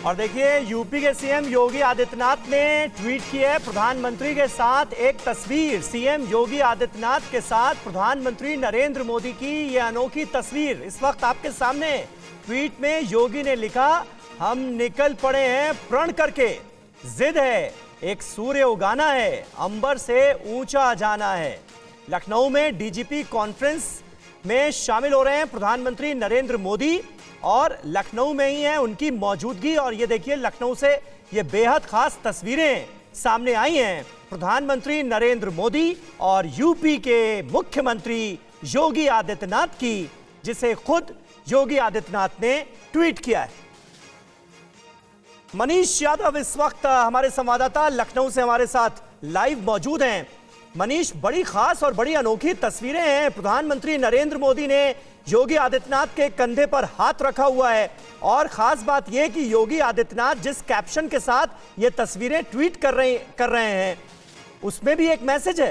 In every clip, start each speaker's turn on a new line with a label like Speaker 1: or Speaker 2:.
Speaker 1: और देखिए यूपी के सीएम योगी आदित्यनाथ ने ट्वीट की है प्रधानमंत्री के साथ एक तस्वीर। सीएम योगी आदित्यनाथ के साथ प्रधानमंत्री नरेंद्र मोदी की ये अनोखी तस्वीर इस वक्त आपके सामने। ट्वीट में योगी ने लिखा, हम निकल पड़े हैं प्रण करके, जिद है एक सूर्य उगाना है, अंबर से ऊंचा जाना है। लखनऊ में डीजीपी कॉन्फ्रेंस में शामिल हो रहे हैं प्रधानमंत्री नरेंद्र मोदी और लखनऊ में ही है उनकी मौजूदगी। और ये देखिए लखनऊ से ये बेहद खास तस्वीरें सामने आई हैं प्रधानमंत्री नरेंद्र मोदी और यूपी के मुख्यमंत्री योगी आदित्यनाथ की, जिसे खुद योगी आदित्यनाथ ने ट्वीट किया है। मनीष यादव इस वक्त हमारे संवाददाता लखनऊ से हमारे साथ लाइव मौजूद हैं। मनीष, बड़ी खास और बड़ी अनोखी तस्वीरें हैं। प्रधानमंत्री नरेंद्र मोदी ने योगी आदित्यनाथ के कंधे पर हाथ रखा हुआ है और खास बात यह कि योगी आदित्यनाथ जिस कैप्शन के साथ ये तस्वीरें ट्वीट कर रहे हैं उसमें भी एक मैसेज है।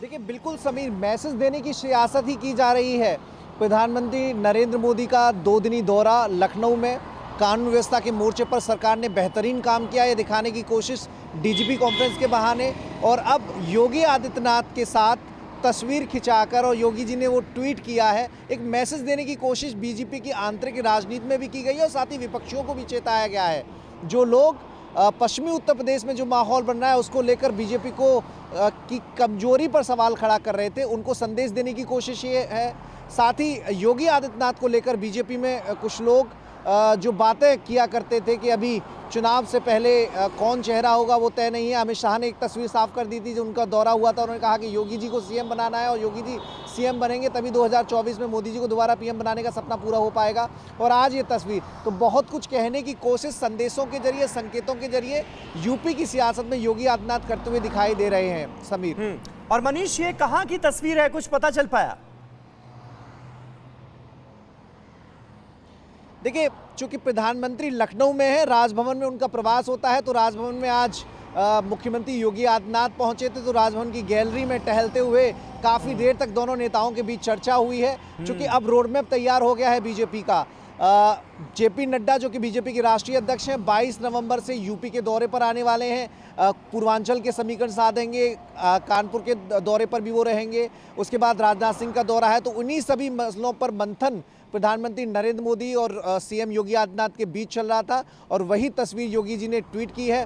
Speaker 2: देखिए बिल्कुल समीर, मैसेज देने की सियासत ही की जा रही है। प्रधानमंत्री नरेंद्र मोदी का 2 दिनी दौरा लखनऊ में, कानून व्यवस्था के मोर्चे पर सरकार ने बेहतरीन काम किया, ये दिखाने की कोशिश डीजीपी कॉन्फ्रेंस के बहाने, और अब योगी आदित्यनाथ के साथ तस्वीर खिंचाकर और योगी जी ने वो ट्वीट किया है। एक मैसेज देने की कोशिश बीजेपी की आंतरिक राजनीति में भी की गई है और साथ ही विपक्षियों को भी चेताया गया है। जो लोग पश्चिमी उत्तर प्रदेश में जो माहौल बन रहा है उसको लेकर बीजेपी को की कमजोरी पर सवाल खड़ा कर रहे थे, उनको संदेश देने की कोशिश ये है। साथ ही योगी आदित्यनाथ को लेकर बीजेपी में कुछ लोग जो बातें किया करते थे कि अभी चुनाव से पहले कौन चेहरा होगा वो तय नहीं है। अमित शाह ने एक तस्वीर साफ कर दी थी, जो उनका दौरा हुआ था, उन्होंने कहा कि योगी जी को सीएम बनाना है और योगी जी सीएम बनेंगे तभी 2024 में मोदी जी को दोबारा पीएम बनाने का सपना पूरा हो पाएगा। और आज ये तस्वीर तो बहुत कुछ कहने की कोशिश संदेशों के जरिए, संकेतों के जरिए यूपी की सियासत में योगी आदित्यनाथ करते हुए दिखाई दे रहे हैं समीर।
Speaker 1: और मनीष, ये कहाँ की तस्वीर है, कुछ पता चल पाया?
Speaker 2: देखिए चूंकि प्रधानमंत्री लखनऊ में है, राजभवन में उनका प्रवास होता है, तो राजभवन में आज मुख्यमंत्री योगी आदित्यनाथ पहुंचे थे, तो राजभवन की गैलरी में टहलते हुए काफ़ी देर तक दोनों नेताओं के बीच चर्चा हुई है। चूंकि अब रोडमैप तैयार हो गया है बीजेपी का। जेपी नड्डा जो कि बीजेपी के राष्ट्रीय अध्यक्ष हैं, 22 नवंबर से यूपी के दौरे पर आने वाले हैं। पूर्वांचल के समीकरण साधेंगे, कानपुर के दौरे पर भी वो रहेंगे। उसके बाद राजनाथ सिंह का दौरा है, तो उन्हीं सभी मसलों पर मंथन प्रधानमंत्री नरेंद्र मोदी और सीएम योगी आदित्यनाथ के बीच चल रहा था। और वही तस्वीर योगी जी ने ट्वीट की है।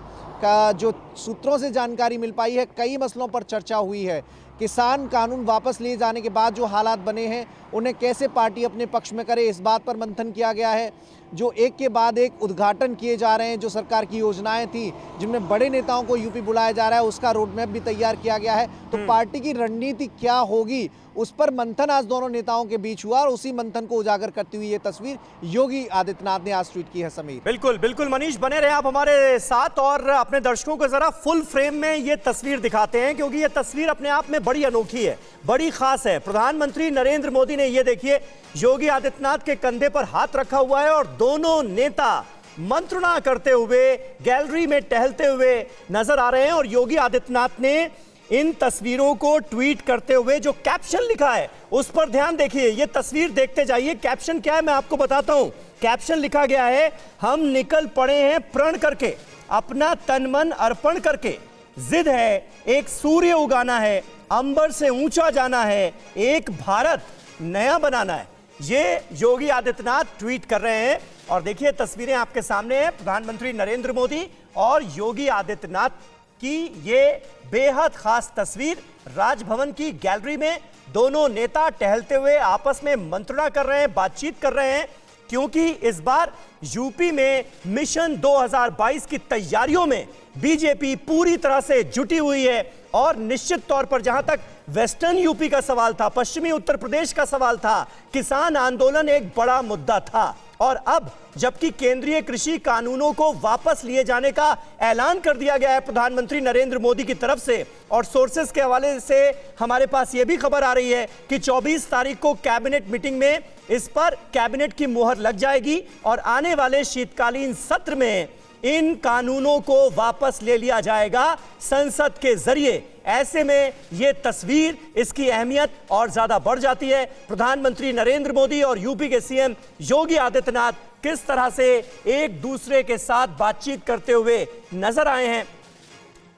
Speaker 2: जो सूत्रों से जानकारी मिल पाई है, कई मसलों पर चर्चा हुई है। किसान कानून वापस लिए जाने के बाद जो हालात बने हैं उन्हें कैसे पार्टी अपने पक्ष में करे, इस बात पर मंथन किया गया है। जो एक के बाद एक उद्घाटन किए जा रहे हैं, जो सरकार की योजनाएं थी जिनमें बड़े नेताओं को यूपी बुलाया जा रहा है, उसका रोडमैप भी तैयार किया गया है। तो पार्टी की रणनीति क्या होगी उस पर मंथन आज दोनों नेताओं के बीच हुआ और उसी मंथन को उजागर करती हुई ये तस्वीर योगी आदित्यनाथ ने आज ट्वीट की है समीर।
Speaker 1: बिल्कुल बिल्कुल मनीष, बने रहे आप हमारे साथ और अपने दर्शकों को जरा फुल फ्रेम में ये तस्वीर दिखाते हैं, क्योंकि ये तस्वीर अपने आप में बड़ी अनोखी है, बड़ी खास है। प्रधानमंत्री नरेंद्र मोदी ने ये देखिए योगी आदित्यनाथ के कंधे पर हाथ रखा हुआ है और दोनों नेता मंत्रणा करते हुए गैलरी में टहलते हुए नजर आ रहे हैं। और योगी आदित्यनाथ ने इन तस्वीरों को ट्वीट करते हुए जो कैप्शन लिखा है उस पर ध्यान देखिए। ये तस्वीर देखते जाइए, कैप्शन क्या है मैं आपको बताता हूं। कैप्शन लिखा गया है, हम निकल पड़े हैं प्रण करके, अपना तन मन अर्पण करके, जिद है एक सूर्य उगाना है, अंबर से ऊंचा जाना है, एक भारत नया बनाना है। ये योगी आदित्यनाथ ट्वीट कर रहे हैं और देखिए तस्वीरें आपके सामने हैं। प्रधानमंत्री नरेंद्र मोदी और योगी आदित्यनाथ की ये बेहद खास तस्वीर राजभवन की गैलरी में, दोनों नेता टहलते हुए आपस में मंत्रणा कर रहे हैं, बातचीत कर रहे हैं, क्योंकि इस बार यूपी में मिशन 2022 की तैयारियों में बीजेपी पूरी तरह से जुटी हुई है। और निश्चित तौर पर जहां तक वेस्टर्न यूपी का सवाल था, पश्चिमी उत्तर प्रदेश का सवाल था, किसान आंदोलन एक बड़ा मुद्दा था। और अब जबकि केंद्रीय कृषि कानूनों को वापस लिए जाने का ऐलान कर दिया गया है प्रधानमंत्री नरेंद्र मोदी की तरफ से, और सोर्सेस के हवाले से हमारे पास यह भी खबर आ रही है कि 24 तारीख को कैबिनेट मीटिंग में इस पर कैबिनेट की मुहर लग जाएगी और आने वाले शीतकालीन सत्र में इन कानूनों को वापस ले लिया जाएगा संसद के जरिए। ऐसे में ये तस्वीर, इसकी अहमियत और ज्यादा बढ़ जाती है। प्रधानमंत्री नरेंद्र मोदी और यूपी के सीएम योगी आदित्यनाथ किस तरह से एक दूसरे के साथ बातचीत करते हुए नजर आए हैं।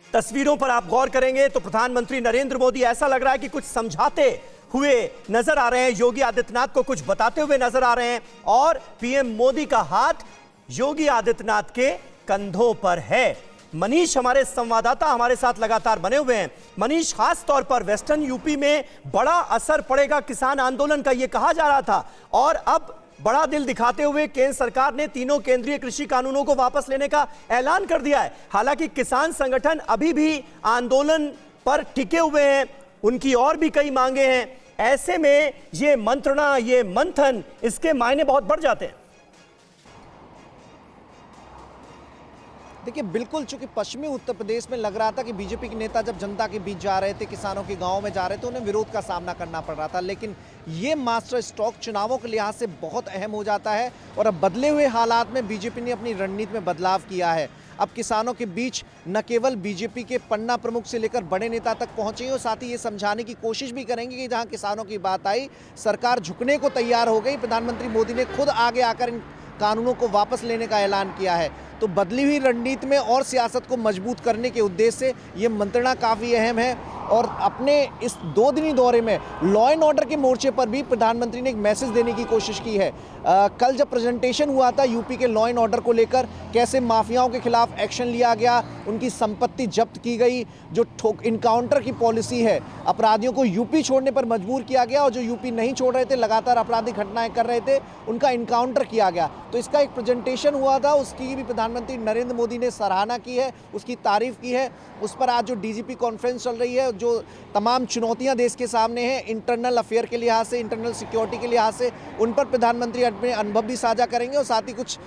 Speaker 1: तस्वीरों पर आप गौर करेंगे तो प्रधानमंत्री नरेंद्र मोदी ऐसा लग रहा है कि कुछ समझाते हुए नजर आ रहे हैं, योगी आदित्यनाथ को कुछ बताते हुए नजर आ रहे हैं और पीएम मोदी का हाथ योगी आदित्यनाथ के कंधों पर है। मनीष हमारे संवाददाता हमारे साथ लगातार बने हुए हैं। मनीष, खास तौर पर वेस्टर्न यूपी में बड़ा असर पड़ेगा किसान आंदोलन का, यह कहा जा रहा था, और अब बड़ा दिल दिखाते हुए केंद्र सरकार ने तीनों केंद्रीय कृषि कानूनों को वापस लेने का ऐलान कर दिया है। हालांकि किसान संगठन अभी भी आंदोलन पर टिके हुए हैं, उनकी और भी कई मांगे हैं। ऐसे में ये मंत्रणा, ये मंथन, इसके मायने बहुत बढ़ जाते हैं।
Speaker 2: देखिए, बिल्कुल, चूंकि पश्चिमी उत्तर प्रदेश में लग रहा था कि बीजेपी के नेता जब जनता के बीच जा रहे थे, किसानों के गांव में जा रहे थे, उन्हें विरोध का सामना करना पड़ रहा था, लेकिन ये मास्टर स्ट्रोक चुनावों के लिहाज से बहुत अहम हो जाता है और अब बदले हुए हालात में बीजेपी ने अपनी रणनीति में बदलाव किया है। अब किसानों के बीच न केवल बीजेपी के पन्ना प्रमुख से लेकर बड़े नेता तक पहुंचे और साथ ही ये समझाने की कोशिश भी करेंगे कि जहां किसानों की बात आई, सरकार झुकने को तैयार हो गई। प्रधानमंत्री मोदी ने खुद आगे आकर इन कानूनों को वापस लेने का ऐलान किया है। तो बदली हुई रणनीति में और सियासत को मजबूत करने के उद्देश्य से ये मंत्रणा काफ़ी अहम है और अपने इस 2 दिनी दौरे में लॉ एंड ऑर्डर के मोर्चे पर भी प्रधानमंत्री ने एक मैसेज देने की कोशिश की है। कल जब प्रेजेंटेशन हुआ था यूपी के लॉ एंड ऑर्डर को लेकर, कैसे माफियाओं के खिलाफ एक्शन लिया गया, उनकी संपत्ति जब्त की गई, जो इनकाउंटर की पॉलिसी है, अपराधियों को यूपी छोड़ने पर मजबूर किया गया और जो यूपी नहीं छोड़ रहे थे, लगातार आपराधिक घटनाएं कर रहे थे, उनका इनकाउंटर किया गया। तो इसका एक प्रेजेंटेशन हुआ था, उसकी भी प्रधानमंत्री नरेंद्र मोदी ने सराहना की है, उसकी तारीफ की है। उस पर आज जो डीजीपी कॉन्फ्रेंस चल रही है, जो तमाम चुनौतियां देश के सामने हैं, इंटरनल अफेयर के लिहाज से, इंटरनल सिक्योरिटी के लिहाज से, उन पर प्रधानमंत्री अपने अनुभव भी साझा करेंगे और साथ ही कुछ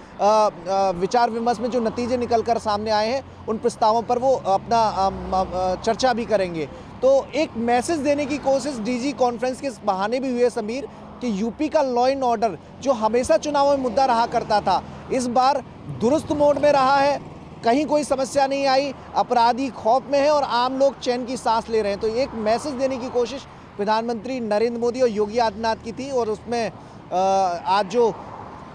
Speaker 2: विचार विमर्श में जो नतीजे निकल कर सामने आए हैं, उन प्रस्तावों पर वो अपना चर्चा भी करेंगे। तो एक मैसेज देने की कोशिश डीजी कॉन्फ्रेंस के बहाने भी हुई है समीर, कि यूपी का लॉ एंड ऑर्डर जो हमेशा चुनावों में मुद्दा रहा करता था, इस बार दुरुस्त मोड में रहा है, कहीं कोई समस्या नहीं आई, अपराधी खौफ में है और आम लोग चैन की सांस ले रहे हैं। तो एक मैसेज देने की कोशिश प्रधानमंत्री नरेंद्र मोदी और योगी आदित्यनाथ की थी और उसमें आज जो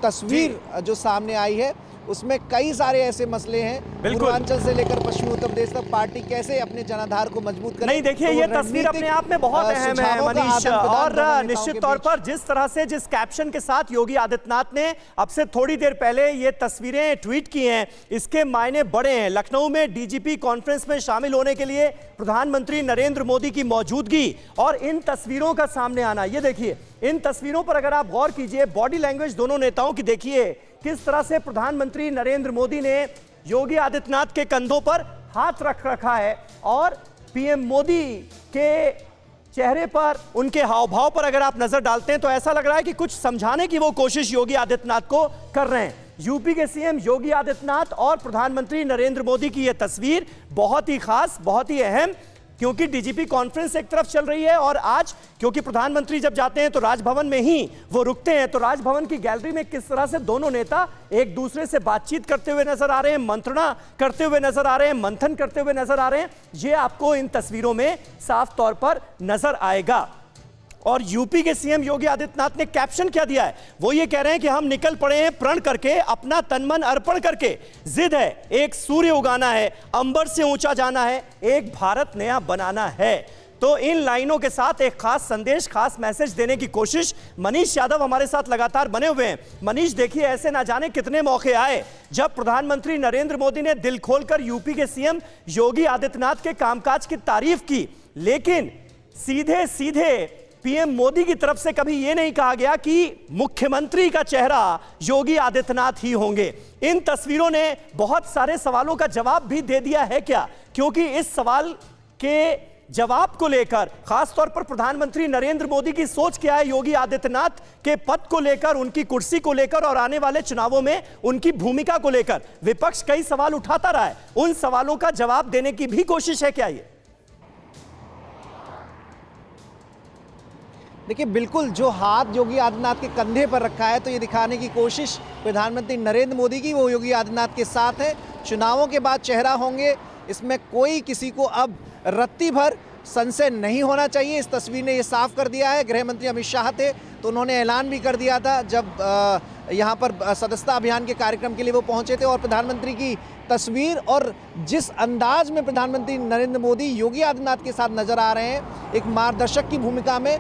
Speaker 2: तस्वीर जो सामने आई है उसमें कई सारे ऐसे मसले हैं, पूर्वांचल से लेकर पश्चिमी उत्तर प्रदेश तक पार्टी कैसे अपने जनाधार को मजबूत करे।
Speaker 1: नहीं, देखिए, ये तस्वीर अपने आप में बहुत अहम है मनीष, और निश्चित तौर पर जिस तरह से, जिस कैप्शन के साथ योगी आदित्यनाथ ने अब से थोड़ी देर पहले ये तस्वीरें ट्वीट की हैं, इसके मायने बड़े हैं। लखनऊ में डीजीपी कॉन्फ्रेंस में शामिल होने के लिए प्रधानमंत्री नरेंद्र मोदी की मौजूदगी और इन तस्वीरों का सामने आना, ये देखिए, इन तस्वीरों पर अगर आप गौर कीजिए, बॉडी लैंग्वेज दोनों नेताओं की देखिए, किस तरह से प्रधानमंत्री नरेंद्र मोदी ने योगी आदित्यनाथ के कंधों पर हाथ रख रखा है और पीएम मोदी के चेहरे पर, उनके हाव भाव पर अगर आप नजर डालते हैं तो ऐसा लग रहा है कि कुछ समझाने की वो कोशिश योगी आदित्यनाथ को कर रहे हैं। यूपी के सीएम योगी आदित्यनाथ और प्रधानमंत्री नरेंद्र मोदी की यह तस्वीर बहुत ही खास, बहुत ही अहम, क्योंकि डीजीपी कॉन्फ्रेंस एक तरफ चल रही है और आज क्योंकि प्रधानमंत्री जब जाते हैं तो राजभवन में ही वो रुकते हैं, तो राजभवन की गैलरी में किस तरह से दोनों नेता एक दूसरे से बातचीत करते हुए नजर आ रहे हैं, मंत्रणा करते हुए नजर आ रहे हैं, मंथन करते हुए नजर आ रहे हैं, ये आपको इन तस्वीरों में साफ तौर पर नजर आएगा। और यूपी के सीएम योगी आदित्यनाथ ने कैप्शन क्या दिया है, वो ये कह रहे हैं कि हम निकल पड़े हैं प्रण करके, अपना तन मन अर्पण करके, जिद है एक सूर्य उगाना है, अंबर से ऊंचा जाना है, एक भारत नया बनाना है। तो इन लाइनों के साथ एक खास संदेश, खास मैसेज देने की कोशिश मनीष यादव हमारे साथ लगातार बने हुए हैं। मनीष, देखिए, ऐसे ना जाने कितने मौके आए जब प्रधानमंत्री नरेंद्र मोदी ने दिल खोलकर यूपी के सीएम योगी आदित्यनाथ के कामकाज की तारीफ की, लेकिन सीधे सीधे पीएम मोदी की तरफ से कभी यह नहीं कहा गया कि मुख्यमंत्री का चेहरा योगी आदित्यनाथ ही होंगे। इन तस्वीरों ने बहुत सारे सवालों का जवाब भी दे दिया है क्या? क्योंकि इस सवाल के जवाब को लेकर, खासतौर पर प्रधानमंत्री नरेंद्र मोदी की सोच क्या है योगी आदित्यनाथ के पद को लेकर, उनकी कुर्सी को लेकर और आने वाले चुनावों में उनकी भूमिका को लेकर, विपक्ष कई सवाल उठाता रहा है, उन सवालों का जवाब देने की भी कोशिश है क्या ये?
Speaker 2: देखिए, बिल्कुल, जो हाथ योगी आदित्यनाथ के कंधे पर रखा है, तो ये दिखाने की कोशिश प्रधानमंत्री नरेंद्र मोदी की, वो योगी आदित्यनाथ के साथ है। चुनावों के बाद चेहरा होंगे, इसमें कोई किसी को अब रत्ती भर संशय नहीं होना चाहिए। इस तस्वीर ने ये साफ कर दिया है। गृह मंत्री अमित शाह थे तो उन्होंने ऐलान भी कर दिया था जब यहाँ पर सदस्यता अभियान के कार्यक्रम के लिए वो पहुंचे थे। और प्रधानमंत्री की तस्वीर और जिस अंदाज में प्रधानमंत्री नरेंद्र मोदी योगी आदित्यनाथ के साथ नजर आ रहे हैं, एक मार्गदर्शक की भूमिका में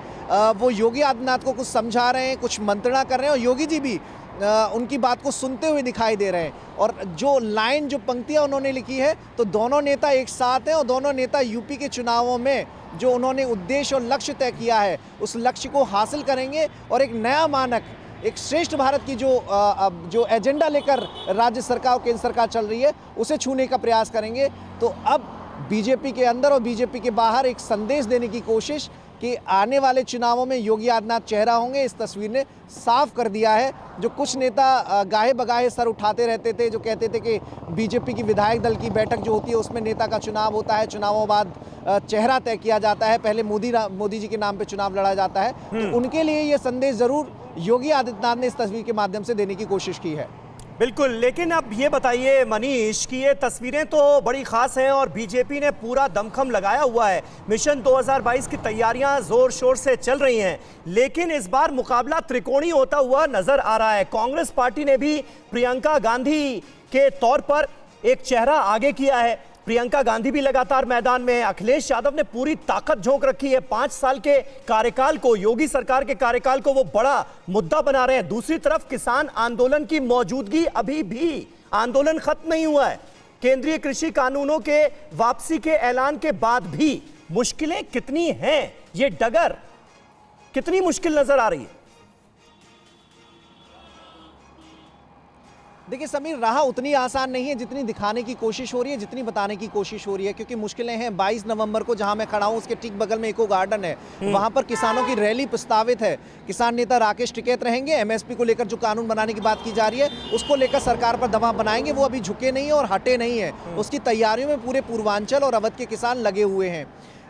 Speaker 2: वो योगी आदित्यनाथ को कुछ समझा रहे हैं, कुछ मंत्रणा कर रहे हैं और योगी जी भी उनकी बात को सुनते हुए दिखाई दे रहे हैं। और जो लाइन, जो पंक्तियां उन्होंने लिखी है, तो दोनों नेता एक साथ हैं और दोनों नेता यूपी के चुनावों में जो उन्होंने उद्देश्य और लक्ष्य तय किया है उस लक्ष्य को हासिल करेंगे और एक नया मानक, एक श्रेष्ठ भारत की जो एजेंडा लेकर राज्य सरकार और केंद्र सरकार चल रही है उसे छूने का प्रयास करेंगे। तो अब बीजेपी के अंदर और बीजेपी के बाहर एक संदेश देने की कोशिश कि आने वाले चुनावों में योगी आदित्यनाथ चेहरा होंगे, इस तस्वीर ने साफ कर दिया है। जो कुछ नेता गाहे बगाहे सर उठाते रहते थे, जो कहते थे कि बीजेपी की विधायक दल की बैठक जो होती है उसमें नेता का चुनाव होता है, चुनावों बाद चेहरा तय किया जाता है, पहले मोदी जी के नाम पे चुनाव लड़ा जाता है, तो उनके लिए ये संदेश जरूर योगी आदित्यनाथ ने इस तस्वीर के माध्यम से देने की कोशिश की है।
Speaker 1: बिल्कुल, लेकिन अब ये बताइए मनीष कि ये तस्वीरें तो बड़ी खास हैं और बीजेपी ने पूरा दमखम लगाया हुआ है। मिशन 2022 की तैयारियां जोर शोर से चल रही हैं, लेकिन इस बार मुकाबला त्रिकोणीय होता हुआ नजर आ रहा है। कांग्रेस पार्टी ने भी प्रियंका गांधी के तौर पर एक चेहरा आगे किया है। प्रियंका गांधी भी लगातार मैदान में है। अखिलेश यादव ने पूरी ताकत झोंक रखी है। 5 साल के कार्यकाल को, योगी सरकार के कार्यकाल को वो बड़ा मुद्दा बना रहे हैं। दूसरी तरफ किसान आंदोलन की मौजूदगी, अभी भी आंदोलन खत्म नहीं हुआ है। केंद्रीय कृषि कानूनों के वापसी के ऐलान के बाद भी मुश्किलें कितनी हैं, ये डगर कितनी मुश्किल नजर आ रही है।
Speaker 2: देखिए समीर, राह उतनी आसान नहीं है जितनी दिखाने की कोशिश हो रही है, जितनी बताने की कोशिश हो रही है, क्योंकि मुश्किलें हैं। 22 नवंबर को जहां मैं खड़ा हूं उसके ठीक बगल में इको गार्डन है, वहां पर किसानों की रैली प्रस्तावित है। किसान नेता राकेश टिकैत रहेंगे। एमएसपी को लेकर जो कानून बनाने की बात की जा रही है उसको लेकर सरकार पर दबाव बनाएंगे। वो अभी झुके नहीं है और हटे नहीं है। उसकी तैयारियों में पूरे पूर्वांचल और अवध के किसान लगे हुए हैं।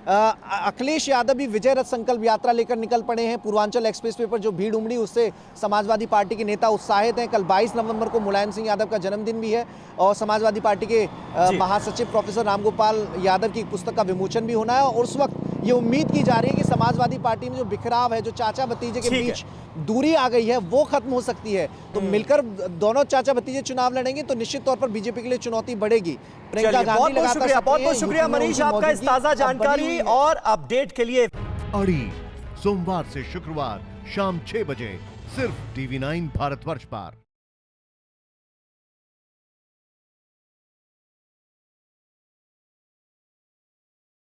Speaker 2: अखिलेश यादव भी विजय रथ संकल्प यात्रा लेकर निकल पड़े हैं। पूर्वांचल एक्सप्रेस वे पर जो भीड़ उमड़ी उससे समाजवादी पार्टी के नेता उत्साहित हैं। कल 22 नवंबर को मुलायम सिंह यादव का जन्मदिन भी है और समाजवादी पार्टी के महासचिव प्रोफेसर रामगोपाल यादव की पुस्तक का विमोचन भी होना है। और उस वक्त ये उम्मीद की जा रही है कि समाजवादी पार्टी में जो बिखराव है, जो चाचा भतीजे के बीच दूरी आ गई है, वो खत्म हो सकती है। तो मिलकर दोनों चाचा भतीजे चुनाव लड़ेंगे तो निश्चित तौर पर बीजेपी के लिए चुनौती बढ़ेगी।
Speaker 1: प्रियंका गांधी लगातार बहुत बहुत शुक्रिया मनीष, आपका इस ताजा जानकारी और अपडेट के लिए।
Speaker 3: अड़ी सोमवार से शुक्रवार शाम 6 बजे सिर्फ TV9 भारतवर्ष पर।